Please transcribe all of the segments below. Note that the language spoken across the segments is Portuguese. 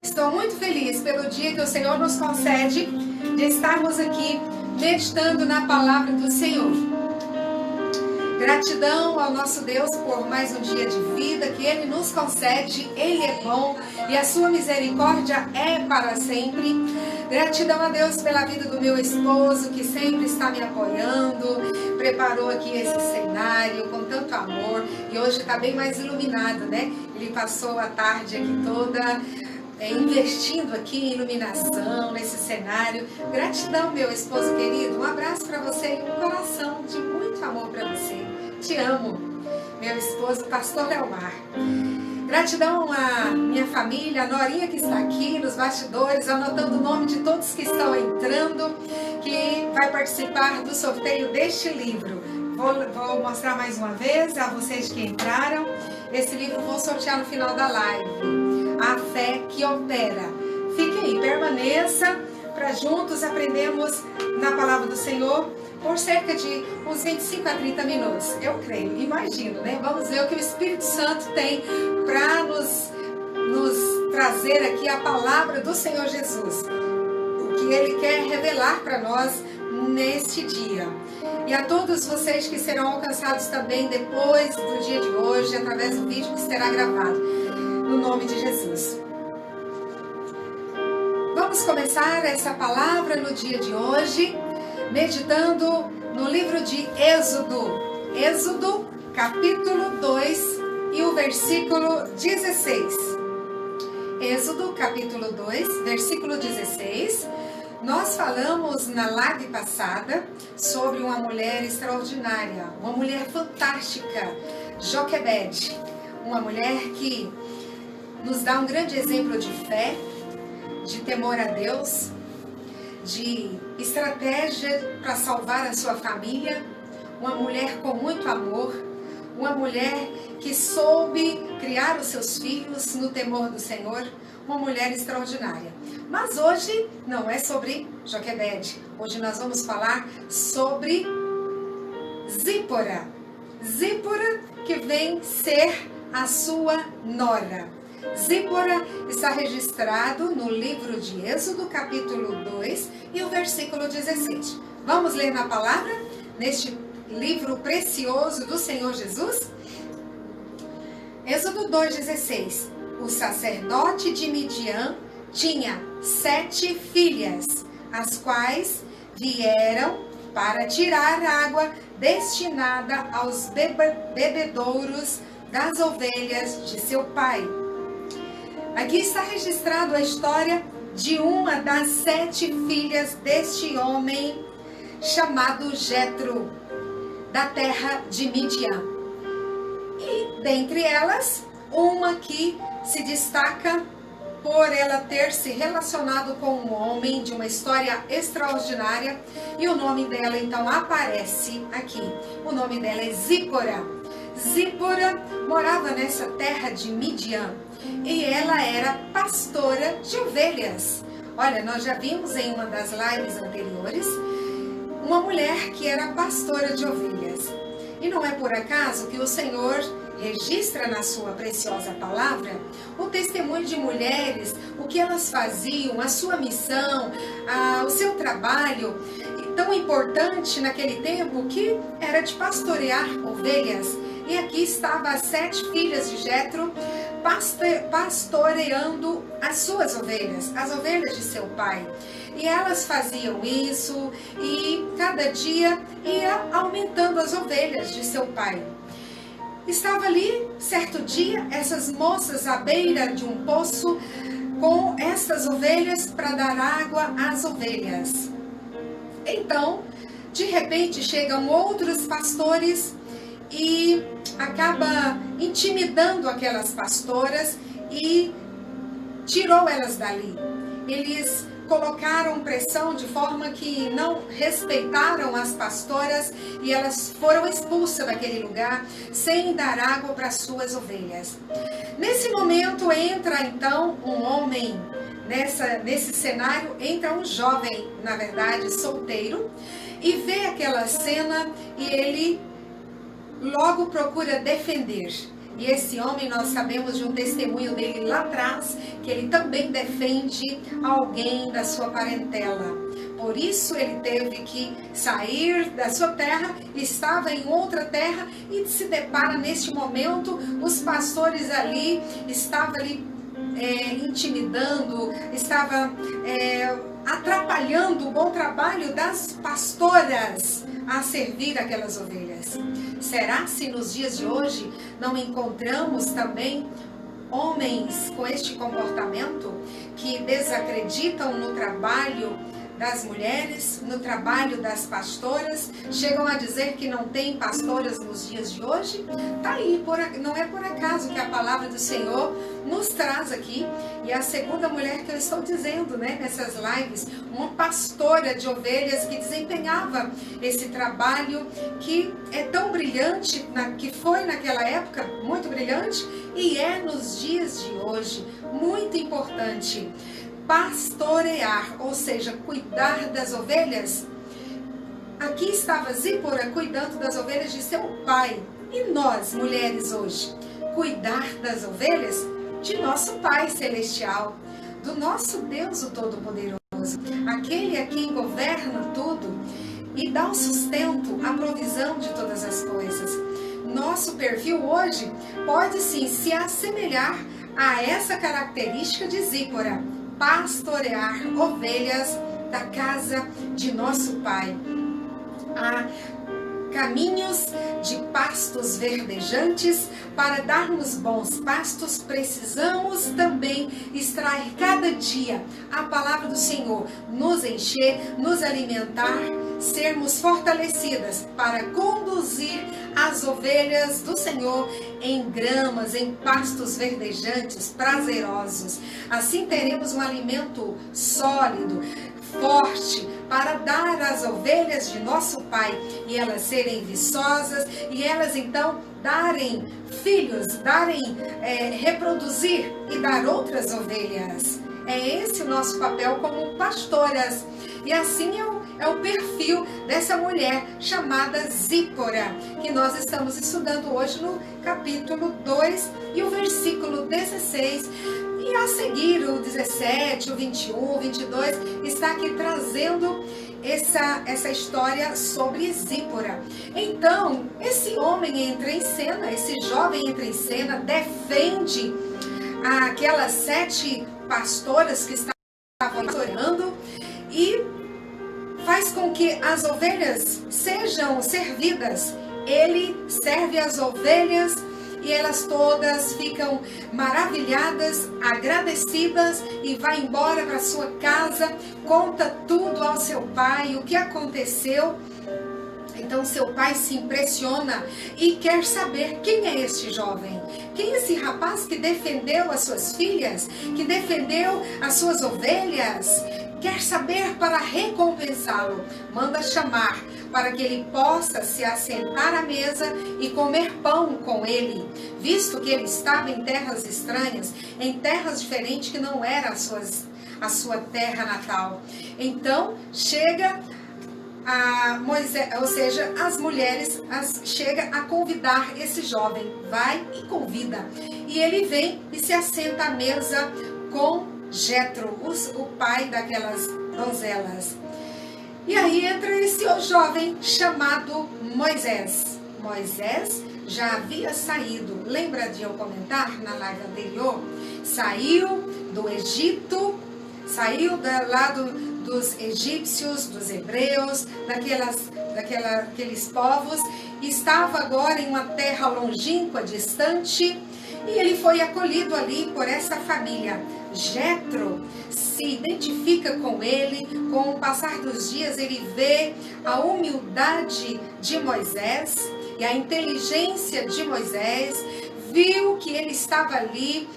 Estou muito feliz pelo dia que o Senhor nos concede de estarmos aqui meditando na palavra do Senhor. Gratidão ao nosso Deus por mais um dia de vida que Ele nos concede. Ele é bom e a sua misericórdia é para sempre. Gratidão a Deus pela vida do meu esposo que sempre está me apoiando, preparou aqui esse cenário com tanto amor e hoje está bem mais iluminado, né? Ele passou a tarde aqui toda investindo aqui em iluminação, nesse cenário. Gratidão, meu esposo querido. Um abraço para você e um coração de muito amor para você. Te amo, meu esposo, pastor Elmar. Gratidão à minha família, a Norinha que está aqui nos bastidores, anotando o nome de todos que estão entrando, que vai participar do sorteio deste livro. Vou mostrar mais uma vez a vocês que entraram. Esse livro vou sortear no final da live. A Fé que Opera. Fique aí, permaneça para juntos aprendermos na palavra do Senhor por cerca de uns 25 a 30 minutos. Eu creio, imagino, né? Vamos ver o que o Espírito Santo tem para nos trazer aqui a palavra do Senhor Jesus. O que Ele quer revelar para nós neste dia. E a todos vocês que serão alcançados também depois do dia de hoje, através do vídeo que será gravado. No nome de Jesus. Vamos começar essa palavra no dia de hoje, meditando no livro de Êxodo. Êxodo, capítulo 2 e o versículo 16. Êxodo, capítulo 2, versículo 16. Nós falamos na live passada sobre uma mulher extraordinária, uma mulher fantástica, Joquebede, uma mulher que nos dá um grande exemplo de fé, de temor a Deus, de estratégia para salvar a sua família, uma mulher com muito amor, uma mulher que soube criar os seus filhos no temor do Senhor, uma mulher extraordinária. Mas hoje não é sobre Joquebede, hoje nós vamos falar sobre Zípora. Zípora que vem ser a sua nora. Zípora está registrado no livro de Êxodo, capítulo 2 e o versículo 17. Vamos ler na palavra, neste livro precioso do Senhor Jesus? Êxodo 2,16. O sacerdote de Midian tinha 7 filhas, as quais vieram para tirar água destinada aos bebedouros das ovelhas de seu pai. Aqui está registrado a história de uma das 7 filhas deste homem chamado Jetro, da terra de Midian. E dentre elas, uma que se destaca por ela ter se relacionado com um homem de uma história extraordinária, e o nome dela então aparece aqui. O nome dela é Zípora. Zípora morava nessa terra de Midian e ela era pastora de ovelhas. Olha, nós já vimos em uma das lives anteriores uma mulher que era pastora de ovelhas. E não é por acaso que o Senhor registra na sua preciosa palavra o testemunho de mulheres, o que elas faziam, a sua missão, o seu trabalho tão importante naquele tempo, que era de pastorear ovelhas. E aqui estavam as 7 filhas de Jetro pastoreando as suas ovelhas, as ovelhas de seu pai. E elas faziam isso e cada dia ia aumentando as ovelhas de seu pai. Estava ali, certo dia, essas moças à beira de um poço com estas ovelhas para dar água às ovelhas. Então, de repente, chegam outros pastores e acaba intimidando aquelas pastoras e tirou elas dali. Eles colocaram pressão de forma que não respeitaram as pastoras e elas foram expulsas daquele lugar sem dar água para suas ovelhas. Nesse momento entra então um homem, nesse cenário entra um jovem, na verdade solteiro, e vê aquela cena e ele logo procura defender. E esse homem, nós sabemos de um testemunho dele lá atrás, que ele também defende alguém da sua parentela. Por isso ele teve que sair da sua terra, estava em outra terra e se depara neste momento, os pastores ali, estavam ali intimidando, estava atrapalhando o bom trabalho das pastoras a servir aquelas ovelhas. Será se nos dias de hoje não encontramos também homens com este comportamento que desacreditam no trabalho das mulheres, no trabalho das pastoras, chegam a dizer que não tem pastoras nos dias de hoje? Tá aí, não é por acaso que a palavra do Senhor nos traz aqui, e a segunda mulher que eu estou dizendo, né, nessas lives, uma pastora de ovelhas que desempenhava esse trabalho que é tão brilhante, que foi naquela época muito brilhante, e é nos dias de hoje muito importante. Pastorear, ou seja, cuidar das ovelhas. Aqui estava Zípora cuidando das ovelhas de seu pai. E nós, mulheres, hoje, cuidar das ovelhas de nosso Pai Celestial, do nosso Deus o Todo-Poderoso, aquele a quem governa tudo e dá o sustento, a provisão de todas as coisas. Nosso perfil hoje pode sim se assemelhar a essa característica de Zípora: pastorear ovelhas da casa de nosso Pai. Há caminhos de pastos verdejantes. Para darmos bons pastos, precisamos também extrair cada dia a palavra do Senhor, nos encher, nos alimentar, sermos fortalecidas para conduzir as ovelhas do Senhor em gramas, em pastos verdejantes, prazerosos. Assim teremos um alimento sólido, forte, para dar às ovelhas de nosso Pai e elas serem viçosas e elas então darem filhos, reproduzir e dar outras ovelhas. É esse o nosso papel como pastoras. E assim é o perfil dessa mulher chamada Zípora, que nós estamos estudando hoje no capítulo 2 e o versículo 16. E a seguir, o 17, o 21, o 22, está aqui trazendo essa história sobre Zípora. Então, esse homem entra em cena, esse jovem entra em cena, defende aquelas 7 pastoras que estavam pastorando e faz com que as ovelhas sejam servidas. Ele serve as ovelhas e elas todas ficam maravilhadas, agradecidas e vai embora para sua casa, conta tudo ao seu pai, o que aconteceu. Então seu pai se impressiona e quer saber quem é este jovem, quem é esse rapaz que defendeu as suas filhas, que defendeu as suas ovelhas. Quer saber para recompensá-lo, manda chamar para que ele possa se assentar à mesa e comer pão com ele, visto que ele estava em terras estranhas, em terras diferentes que não era a sua terra natal. Então chega a Moisés, ou seja, as mulheres chega a convidar esse jovem, vai e convida, e ele vem e se assenta à mesa com Jetro, o pai daquelas donzelas. E aí entra esse jovem chamado Moisés. Moisés já havia saído, lembra de eu comentar na live anterior? Saiu do Egito, saiu lá dos egípcios, dos hebreus, daqueles povos, estava agora em uma terra longínqua, distante, e ele foi acolhido ali por essa família. Jetro se identifica com ele, com o passar dos dias ele vê a humildade de Moisés e a inteligência de Moisés, viu que ele estava ali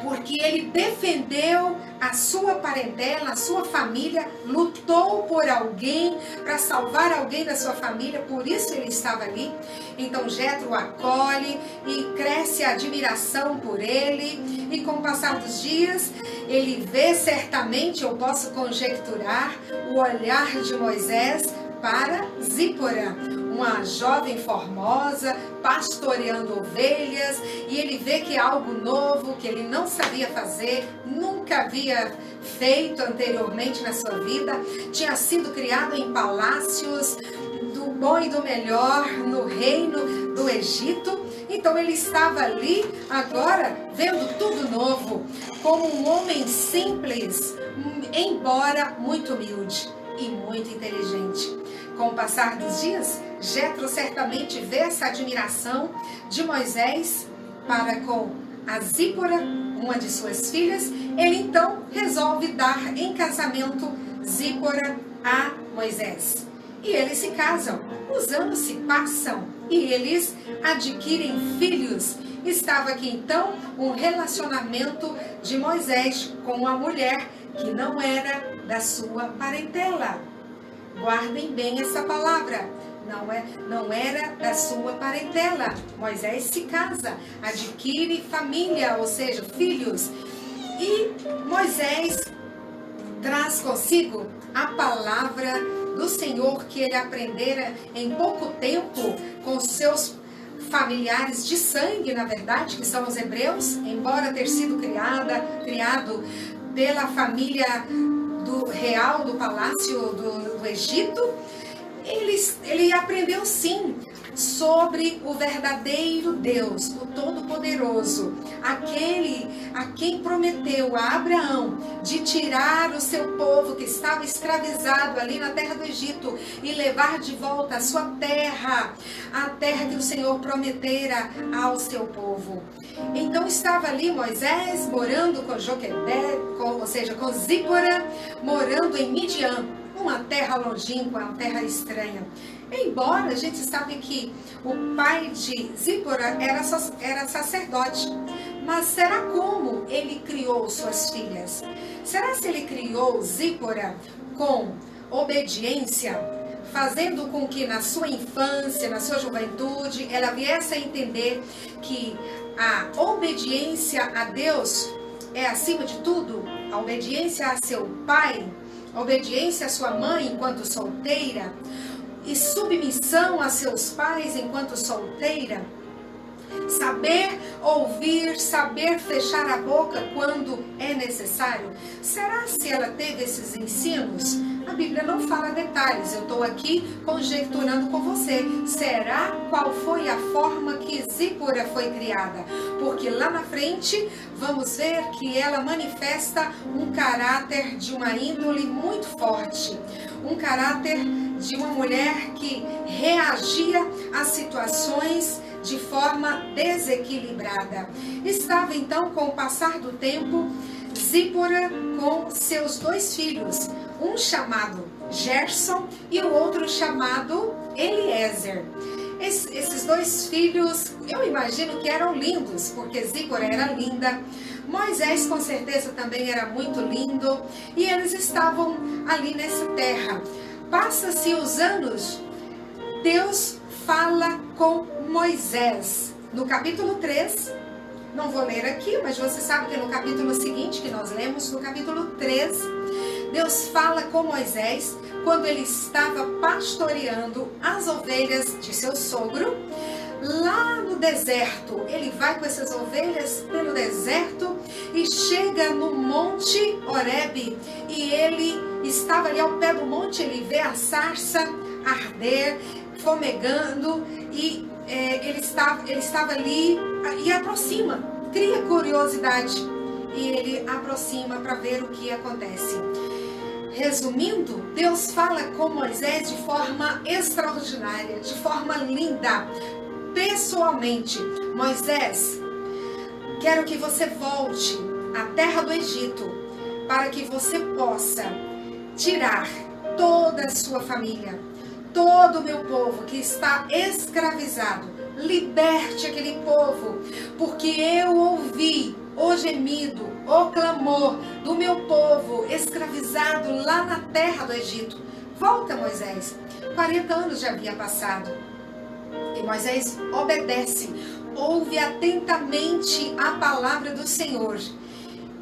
porque ele defendeu a sua parentela, a sua família, lutou por alguém, para salvar alguém da sua família, por isso ele estava ali. Então Jetro o acolhe e cresce a admiração por ele, e com o passar dos dias, ele vê certamente, eu posso conjecturar, o olhar de Moisés para Zípora, uma jovem formosa, pastoreando ovelhas, e ele vê que é algo novo, que ele não sabia fazer, nunca havia feito anteriormente na sua vida, tinha sido criado em palácios do bom e do melhor no reino do Egito. Então ele estava ali agora vendo tudo novo, como um homem simples, embora muito humilde e muito inteligente. Com o passar dos dias, Jetro certamente vê essa admiração de Moisés para com a Zípora, uma de suas filhas. Ele então resolve dar em casamento Zípora a Moisés. E eles se casam, os anos se passam e eles adquirem filhos. Estava aqui então um relacionamento de Moisés com uma mulher que não era da sua parentela. Guardem bem essa palavra. Não era da sua parentela. Moisés se casa, adquire família, ou seja, filhos. E Moisés traz consigo a palavra do Senhor que ele aprendera em pouco tempo com seus familiares de sangue, na verdade, que são os hebreus, embora ter sido criado pela família real do palácio do Egito. Ele aprendeu sim sobre o verdadeiro Deus, o Todo-Poderoso, aquele a quem prometeu a Abraão de tirar o seu povo que estava escravizado ali na terra do Egito e levar de volta a sua terra, a terra que o Senhor prometera ao seu povo. Então estava ali Moisés morando com ou seja, com Zípora, morando em Midian, uma terra longínqua, uma terra estranha. Embora a gente sabe que o pai de Zípora era sacerdote, mas será como ele criou suas filhas? Será se ele criou Zípora com obediência, fazendo com que na sua infância, na sua juventude, ela viesse a entender que a obediência a Deus é acima de tudo? A obediência a seu pai, a obediência à sua mãe enquanto solteira e submissão a seus pais enquanto solteira, saber ouvir, saber fechar a boca quando é necessário. Será se ela teve esses ensinos? A Bíblia não fala detalhes, eu estou aqui conjecturando com você. Será qual foi a forma que Zípora foi criada? Porque lá na frente vamos ver que ela manifesta um caráter de uma índole muito forte, um caráter de uma mulher que reagia às situações de forma desequilibrada. Estava então, com o passar do tempo, Zípora com seus dois filhos, um chamado Gerson e o outro chamado Eliezer. Esses dois filhos, eu imagino que eram lindos, porque Zípora era linda, Moisés com certeza também era muito lindo, e eles estavam ali nessa terra. Passa-se os anos, Deus fala com Moisés. No capítulo 3, não vou ler aqui, mas você sabe que no capítulo seguinte que nós lemos, no capítulo 3, Deus fala com Moisés quando ele estava pastoreando as ovelhas de seu sogro lá no deserto. Ele vai com essas ovelhas pelo deserto e chega no Monte Horebe, e ele estava ali ao pé do monte. Ele vê a sarça arder, fomegando, e ele estava ali e aproxima, cria curiosidade, e ele aproxima para ver o que acontece. Resumindo, Deus fala com Moisés de forma extraordinária, de forma linda, pessoalmente. Moisés, quero que você volte à terra do Egito para que você possa tirar toda a sua família, todo o meu povo que está escravizado. Liberte aquele povo, porque eu ouvi o gemido, o clamor do meu povo escravizado lá na terra do Egito. Volta, Moisés. 40 anos já havia passado. E Moisés obedece, ouve atentamente a palavra do Senhor.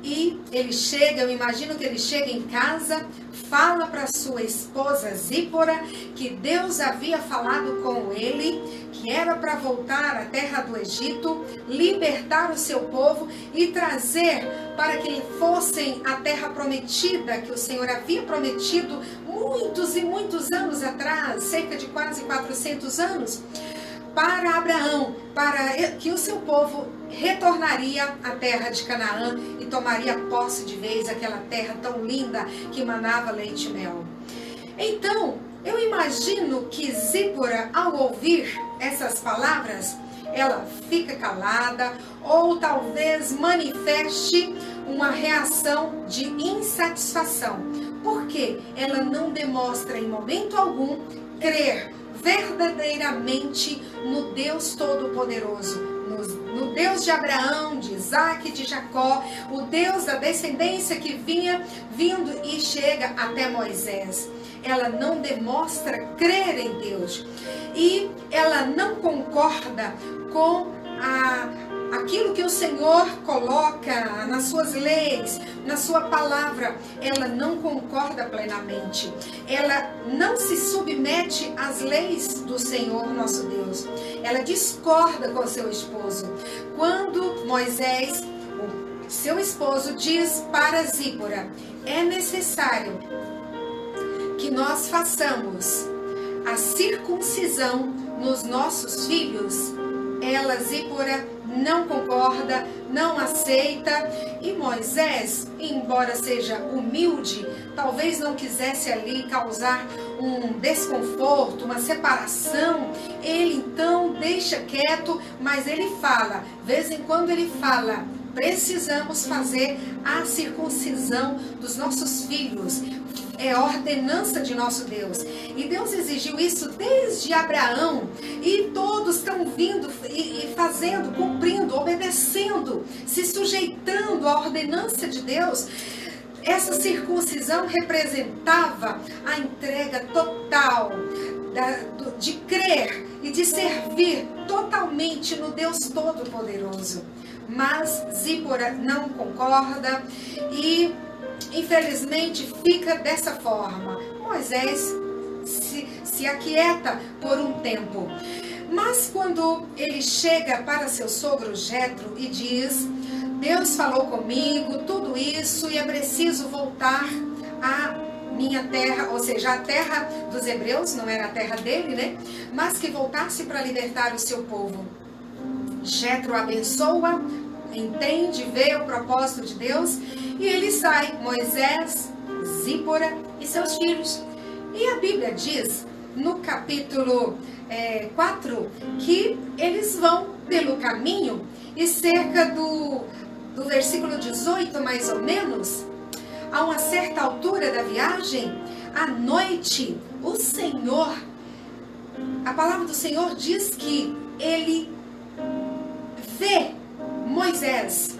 E ele chega, eu imagino que ele chega em casa, fala para sua esposa Zípora que Deus havia falado com ele, que era para voltar à terra do Egito, libertar o seu povo e trazer para que fossem à terra prometida, que o Senhor havia prometido muitos e muitos anos atrás, cerca de quase 400 anos, para Abraão, para que o seu povo retornaria à terra de Canaã e tomaria posse de vez aquela terra tão linda que manava leite e mel. Então, eu imagino que Zípora, ao ouvir essas palavras, ela fica calada ou talvez manifeste uma reação de insatisfação, porque ela não demonstra em momento algum crer verdadeiramente no Deus Todo-Poderoso, no Deus de Abraão, de Isaac, de Jacó, o Deus da descendência que vinha vindo e chega até Moisés. Ela não demonstra crer em Deus e ela não concorda com aquilo que o Senhor coloca nas suas leis, na sua palavra. Ela não concorda plenamente. Ela não se submete às leis do Senhor nosso Deus. Ela discorda com seu esposo. Quando Moisés, o seu esposo, diz para Zípora: é necessário que nós façamos a circuncisão nos nossos filhos, ela, Zípora, não concorda, não aceita. E Moisés, embora seja humilde, talvez não quisesse ali causar um desconforto, uma separação. Ele então deixa quieto, mas ele fala, de vez em quando ele fala: precisamos fazer a circuncisão dos nossos filhos. É a ordenança de nosso Deus. E Deus exigiu isso desde Abraão. E todos estão vindo e fazendo, cumprindo, obedecendo, se sujeitando à ordenança de Deus. Essa circuncisão representava a entrega total de crer e de servir totalmente no Deus Todo-Poderoso. Mas Zípora não concorda e infelizmente fica dessa forma. Moisés se aquieta por um tempo. Mas quando ele chega para seu sogro Jetro e diz: Deus falou comigo, tudo isso, e é preciso voltar à minha terra, ou seja, a terra dos hebreus, não era a terra dele, né? Mas que voltasse para libertar o seu povo. Jetro abençoa, entende, vê o propósito de Deus e ele sai, Moisés, Zípora e seus filhos. E a Bíblia diz, no capítulo 4, que eles vão pelo caminho e cerca do versículo 18, mais ou menos, a uma certa altura da viagem, à noite, o Senhor, a palavra do Senhor diz que ele vê Moisés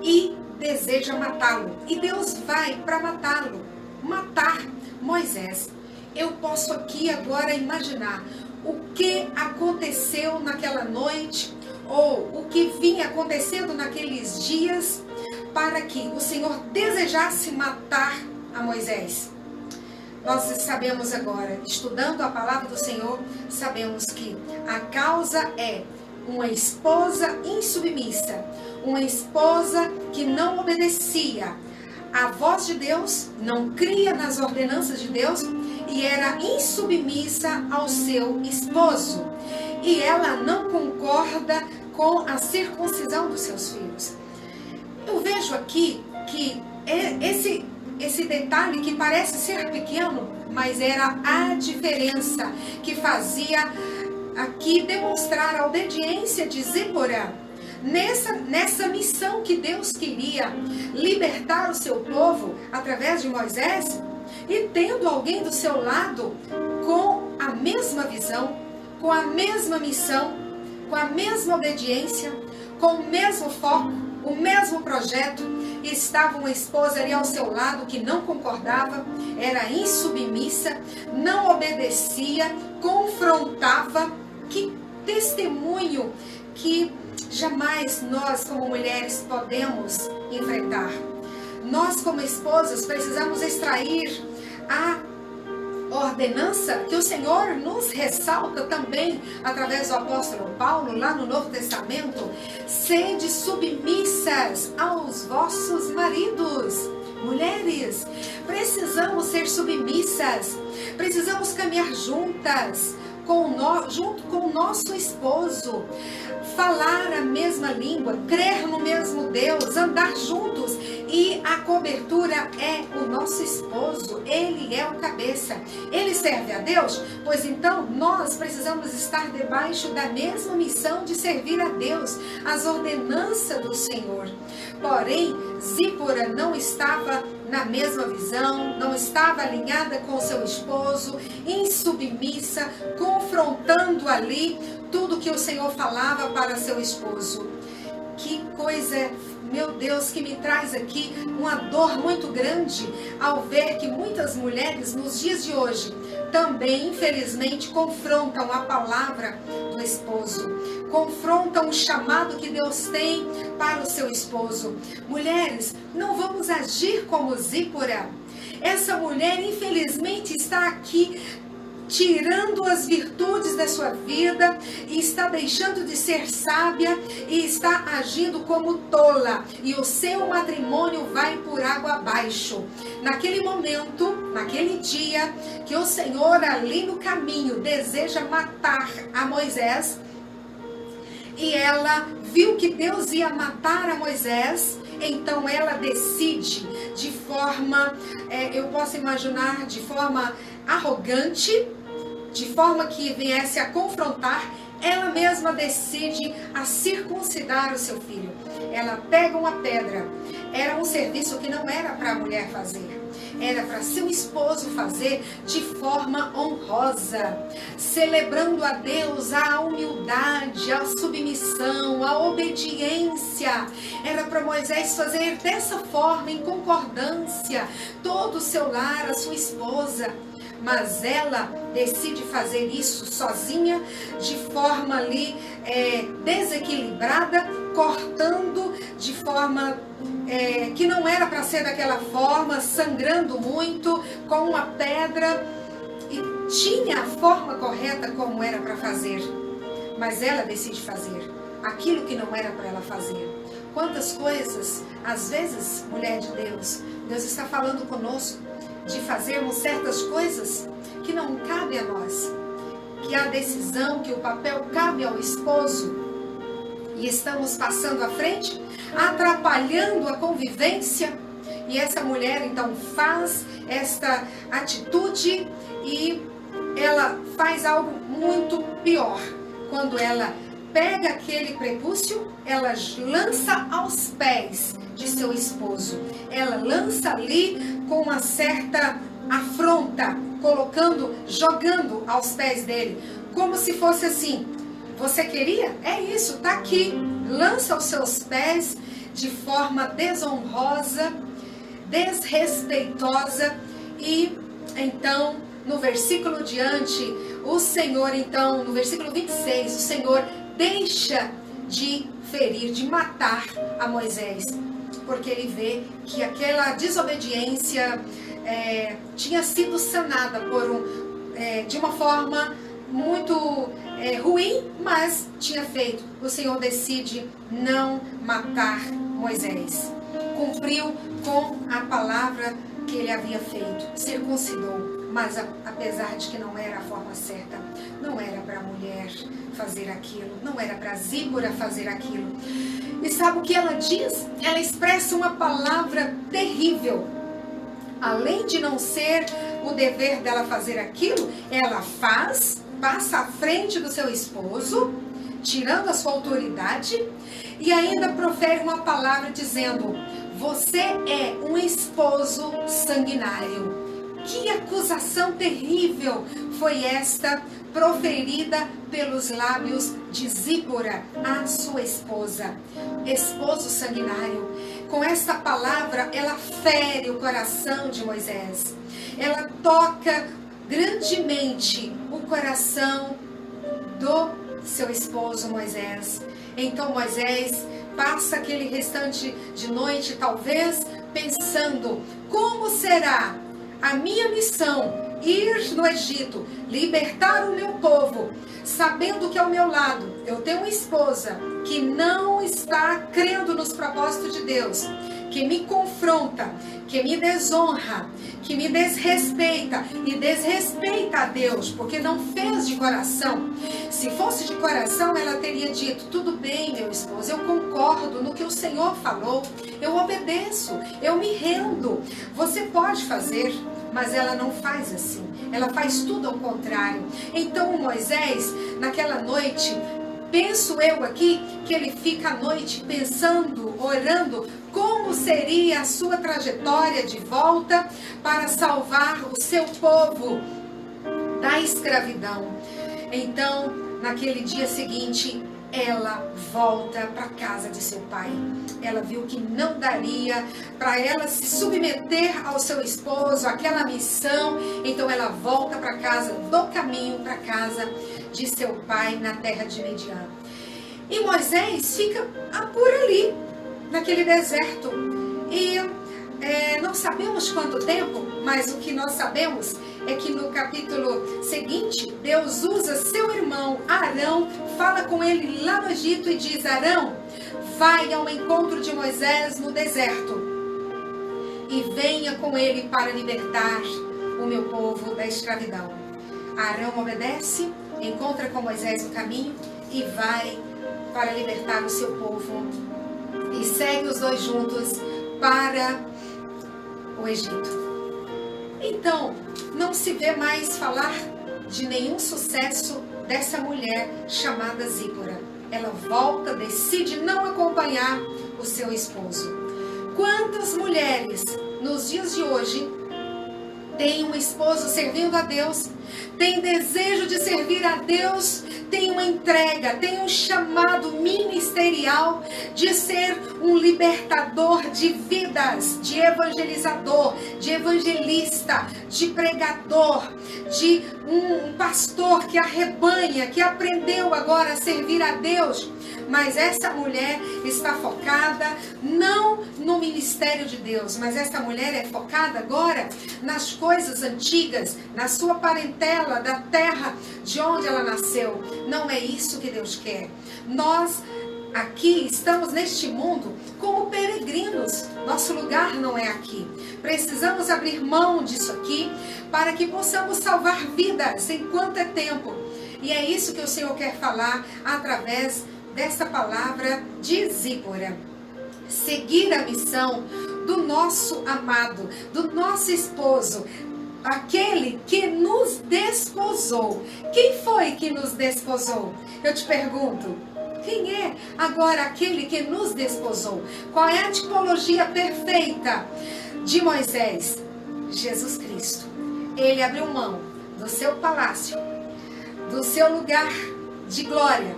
e deseja matá-lo. E Deus vai para matá-lo, matar Moisés. Eu posso aqui agora imaginar o que aconteceu naquela noite, ou o que vinha acontecendo naqueles dias, para que o Senhor desejasse matar a Moisés. Nós sabemos agora, estudando a palavra do Senhor, sabemos que a causa é uma esposa insubmissa, uma esposa que não obedecia à voz de Deus, não cria nas ordenanças de Deus e era insubmissa ao seu esposo. E ela não concorda com a circuncisão dos seus filhos. Eu vejo aqui que esse detalhe que parece ser pequeno, mas era a diferença que fazia aqui demonstrar a obediência de Zípora nessa missão que Deus queria libertar o seu povo através de Moisés, e tendo alguém do seu lado com a mesma visão, com a mesma missão, com a mesma obediência, com o mesmo foco, o mesmo projeto. Estava uma esposa ali ao seu lado que não concordava, era insubmissa, não obedecia, confrontava. Que testemunho que jamais nós como mulheres podemos enfrentar. nós como esposas precisamos extrair a ordenança que o Senhor nos ressalta também através do apóstolo Paulo, lá no Novo Testamento: sede submissas aos vossos maridos. Mulheres, precisamos ser submissas, precisamos caminhar juntas, junto com o nosso esposo, falar a mesma língua, crer no mesmo Deus, andar juntos. E a cobertura é o nosso esposo, ele é o cabeça. Ele serve a Deus? Pois então nós precisamos estar debaixo da mesma missão de servir a Deus, as ordenanças do Senhor. Porém, Zípora não estava na mesma visão, não estava alinhada com seu esposo, insubmissa, confrontando ali tudo que o Senhor falava para seu esposo. Que coisa, meu Deus, que me traz aqui uma dor muito grande ao ver que muitas mulheres nos dias de hoje também, infelizmente, confrontam a palavra do esposo, confrontam o chamado que Deus tem para o seu esposo. Mulheres, não vamos agir como Zípora. Essa mulher, infelizmente, está aqui tirando as virtudes da sua vida e está deixando de ser sábia e está agindo como tola, e o seu matrimônio vai por água abaixo. Naquele momento, naquele dia que o Senhor ali no caminho deseja matar a Moisés, e ela viu que Deus ia matar a Moisés, então ela decide de forma, eu posso imaginar, de forma arrogante, de forma que viesse a confrontar, ela mesma decide a circuncidar o seu filho. Ela pega uma pedra. Era um serviço que não era para a mulher fazer, era para seu esposo fazer de forma honrosa, celebrando a Deus a humildade, a submissão, a obediência. Era para Moisés fazer dessa forma, em concordância, todo o seu lar, a sua esposa. Mas ela decide fazer isso sozinha, de forma ali desequilibrada, cortando de forma que não era para ser daquela forma, sangrando muito, com uma pedra. E tinha a forma correta como era para fazer, mas ela decide fazer aquilo que não era para ela fazer. Quantas coisas, às vezes, mulher de Deus, Deus está falando conosco de fazermos certas coisas que não cabe a nós, que a decisão, que o papel cabe ao esposo, e estamos passando à frente, atrapalhando a convivência. E essa mulher então faz esta atitude e ela faz algo muito pior. Quando ela pega aquele prepúcio, ela lança aos pés de seu esposo. Ela lança ali com uma certa afronta, jogando aos pés dele, como se fosse assim: você queria? É isso, tá aqui. Lança aos seus pés de forma desonrosa, desrespeitosa. E então, no versículo diante, o Senhor, então, no versículo 26, o Senhor deixa de ferir, de matar a Moisés, porque ele vê que aquela desobediência tinha sido sanada de uma forma muito ruim, mas tinha feito. O Senhor decide não matar Moisés. Cumpriu com a palavra que ele havia feito, circuncidou. Mas apesar de que não era a forma certa, não era para a mulher fazer aquilo, não era para Zípora fazer aquilo. E sabe o que ela diz? Ela expressa uma palavra terrível. Além de não ser o dever dela fazer aquilo, ela passa à frente do seu esposo, tirando a sua autoridade, e ainda profere uma palavra dizendo: você é um esposo sanguinário. Que acusação terrível foi esta proferida pelos lábios de Zípora, a sua esposa. Esposo sanguinário. Com esta palavra, ela fere o coração de Moisés. Ela toca grandemente o coração do seu esposo Moisés. Então Moisés passa aquele restante de noite, talvez pensando como será a minha missão ir no Egito, libertar o meu povo, sabendo que ao meu lado eu tenho uma esposa que não está crendo nos propósitos de Deus, que me confronta, que me desonra, que me desrespeita e desrespeita a Deus, porque não fez de coração. Se fosse de coração, ela teria dito: tudo bem, meu esposo, eu concordo no que o Senhor falou, eu obedeço, eu me rendo, você pode fazer. Mas ela não faz assim, ela faz tudo ao contrário. Então Moisés, naquela noite, penso eu aqui, que ele fica à noite pensando, orando, como seria a sua trajetória de volta para salvar o seu povo da escravidão. Então, naquele dia seguinte, ela volta para a casa de seu pai. Ela viu que não daria para ela se submeter ao seu esposo, aquela missão. Então ela volta para casa, do caminho para casa de seu pai na terra de Midian. E Moisés fica por ali, naquele deserto. E não sabemos quanto tempo, mas o que nós sabemos é que no capítulo seguinte, Deus usa seu irmão Arão, fala com ele lá no Egito e diz: Arão, vai ao encontro de Moisés no deserto e venha com ele para libertar o meu povo da escravidão. Arão obedece, encontra com Moisés no caminho e vai para libertar o seu povo. E segue os dois juntos para o Egito. Então, não se vê mais falar de nenhum sucesso dessa mulher chamada Zípora. Ela volta, decide não acompanhar o seu esposo. Quantas mulheres nos dias de hoje têm um esposo servindo a Deus, têm desejo de servir a Deus, têm uma entrega, têm um chamado ministerial de ser um libertador de vidas, de evangelizador, de evangelista, de pregador, de um pastor que arrebanha, que aprendeu agora a servir a Deus. Mas essa mulher está focada não no ministério de Deus, mas essa mulher é focada agora nas coisas antigas, na sua parentela, da terra de onde ela nasceu. Não é isso que Deus quer. Nós aqui estamos neste mundo como peregrinos. Nosso lugar não é aqui. Precisamos abrir mão disso aqui para que possamos salvar vidas enquanto é tempo. E é isso que o Senhor quer falar através dessa palavra de Zípora. Seguir a missão do nosso amado, do nosso esposo, aquele que nos desposou. Quem foi que nos desposou? Eu te pergunto, quem é agora aquele que nos desposou? Qual é a tipologia perfeita de Moisés? Jesus Cristo. Ele abriu mão do seu palácio, do seu lugar de glória,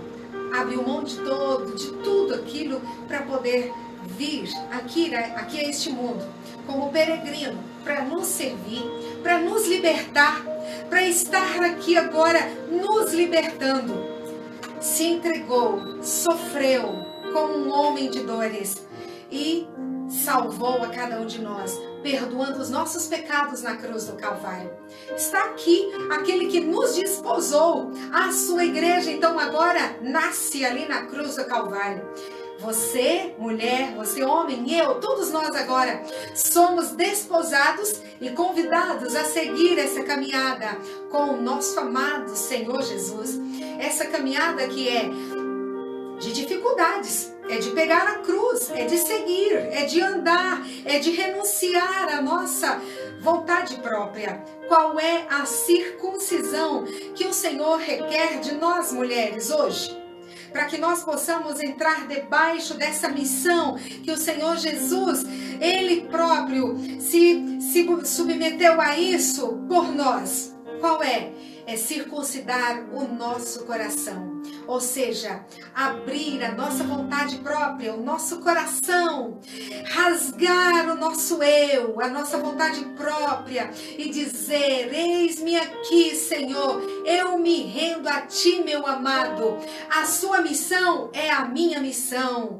abriu mão de tudo aquilo para poder vir aqui a este mundo como peregrino, para nos servir, para nos libertar, para estar aqui agora nos libertando. Se entregou, sofreu como um homem de dores e salvou a cada um de nós, perdoando os nossos pecados na cruz do Calvário. Está aqui aquele que nos desposou. A sua igreja então agora nasce ali na cruz do Calvário. Você, mulher, você, homem, eu, todos nós agora somos desposados e convidados a seguir essa caminhada com o nosso amado Senhor Jesus. Essa caminhada que é de dificuldades, é de pegar a cruz, é de seguir, é de andar, é de renunciar à nossa vontade própria. Qual é a circuncisão que o Senhor requer de nós mulheres hoje? Para que nós possamos entrar debaixo dessa missão que o Senhor Jesus, Ele próprio se submeteu a isso por nós. Qual é? É circuncidar o nosso coração. ou seja, abrir a nossa vontade própria, o nosso coração, rasgar o nosso eu, a nossa vontade própria e dizer: eis-me aqui, Senhor, eu me rendo a Ti, meu amado. A Sua missão é a minha missão.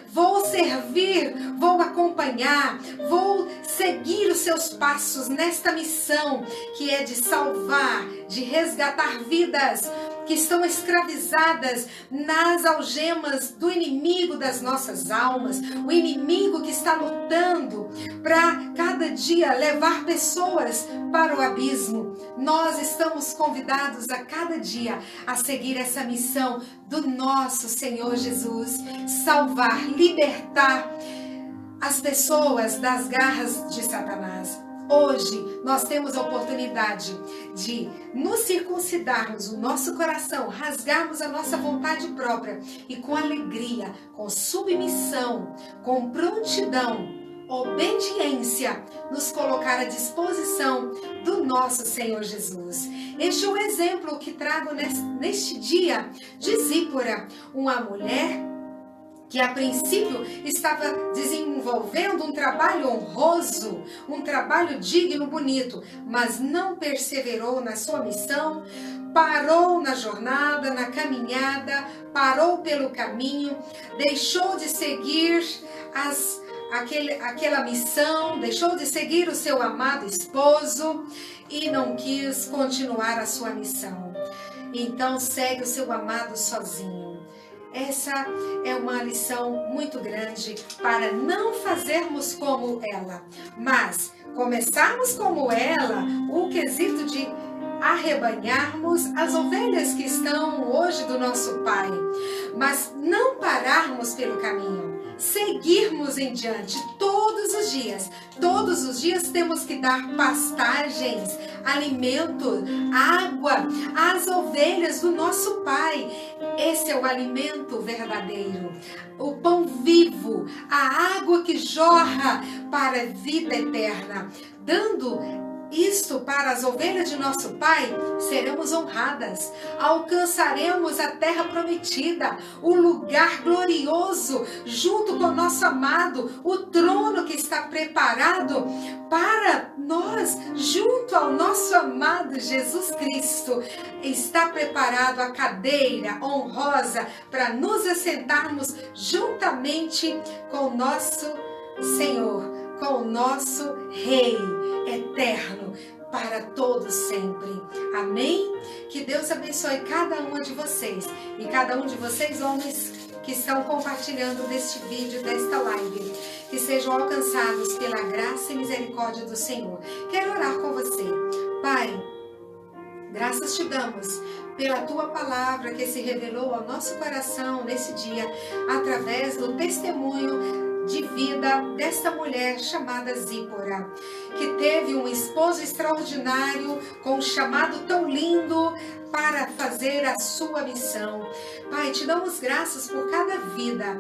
Vou servir, vou acompanhar, vou seguir os Seus passos nesta missão que é de salvar, de resgatar vidas que estão escravizadas nas algemas do inimigo das nossas almas, o inimigo que está lutando para cada dia levar pessoas para o abismo. Nós estamos convidados a cada dia a seguir essa missão do nosso Senhor Jesus, salvar, libertar as pessoas das garras de Satanás. Hoje nós temos a oportunidade de nos circuncidarmos o nosso coração, rasgarmos a nossa vontade própria e com alegria, com submissão, com prontidão, obediência, nos colocar à disposição do nosso Senhor Jesus. Este é o exemplo que trago neste dia de Zípora, uma mulher que a princípio estava desenvolvendo um trabalho honroso, um trabalho digno, bonito, mas não perseverou na sua missão, parou na jornada, na caminhada, parou pelo caminho, deixou de seguir aquela missão, deixou de seguir o seu amado esposo e não quis continuar a sua missão. Então segue o seu amado sozinho. Essa é uma lição muito grande para não fazermos como ela, mas começarmos como ela, o quesito de arrebanharmos as ovelhas que estão hoje do nosso Pai, mas não pararmos pelo caminho, seguirmos em diante todos os dias. Todos os dias temos que dar pastagens, alimento, água às ovelhas do nosso Pai. Esse é o alimento verdadeiro, o pão vivo, a água que jorra para a vida eterna. Dando isto para as ovelhas de nosso Pai, seremos honradas, alcançaremos a terra prometida, o lugar glorioso, junto com o nosso amado, o trono que está preparado para nós, junto ao nosso amado Jesus Cristo. Está preparado a cadeira honrosa para nos assentarmos juntamente com o nosso Senhor, com o nosso Rei eterno, para todos sempre. Amém? Que Deus abençoe cada uma de vocês e cada um de vocês, homens, que estão compartilhando deste vídeo, desta live, que sejam alcançados pela graça e misericórdia do Senhor. Quero orar com você. Pai, graças te damos pela Tua palavra que se revelou ao nosso coração nesse dia, através do testemunho de vida desta mulher chamada Zípora, que teve um esposo extraordinário, com um chamado tão lindo para fazer a sua missão. Pai, te damos graças por cada vida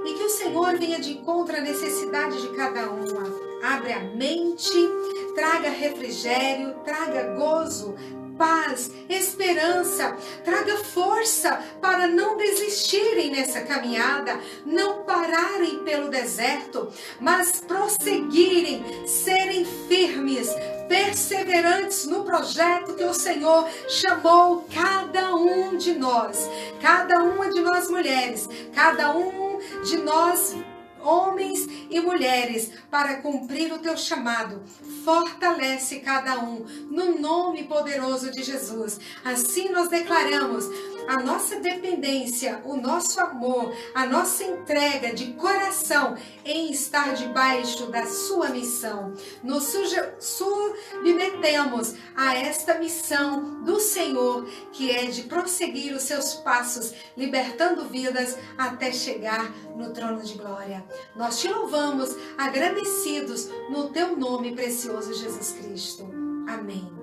e que o Senhor venha de encontro à necessidade de cada uma. Abre a mente, traga refrigério, traga gozo, paz, esperança, traga força para não desistirem nessa caminhada, não pararem pelo deserto, mas prosseguirem, serem firmes, perseverantes no projeto que o Senhor chamou cada um de nós, cada uma de nós mulheres, cada um de nós homens e mulheres, para cumprir o Teu chamado. Fortalece cada um, no nome poderoso de Jesus. Assim nós declaramos a nossa dependência, o nosso amor, a nossa entrega de coração em estar debaixo da Sua missão. Nos submetemos a esta missão do Senhor, que é de prosseguir os Seus passos, libertando vidas até chegar no trono de glória. Nós te louvamos, agradecidos no Teu nome precioso, Jesus Cristo. Amém.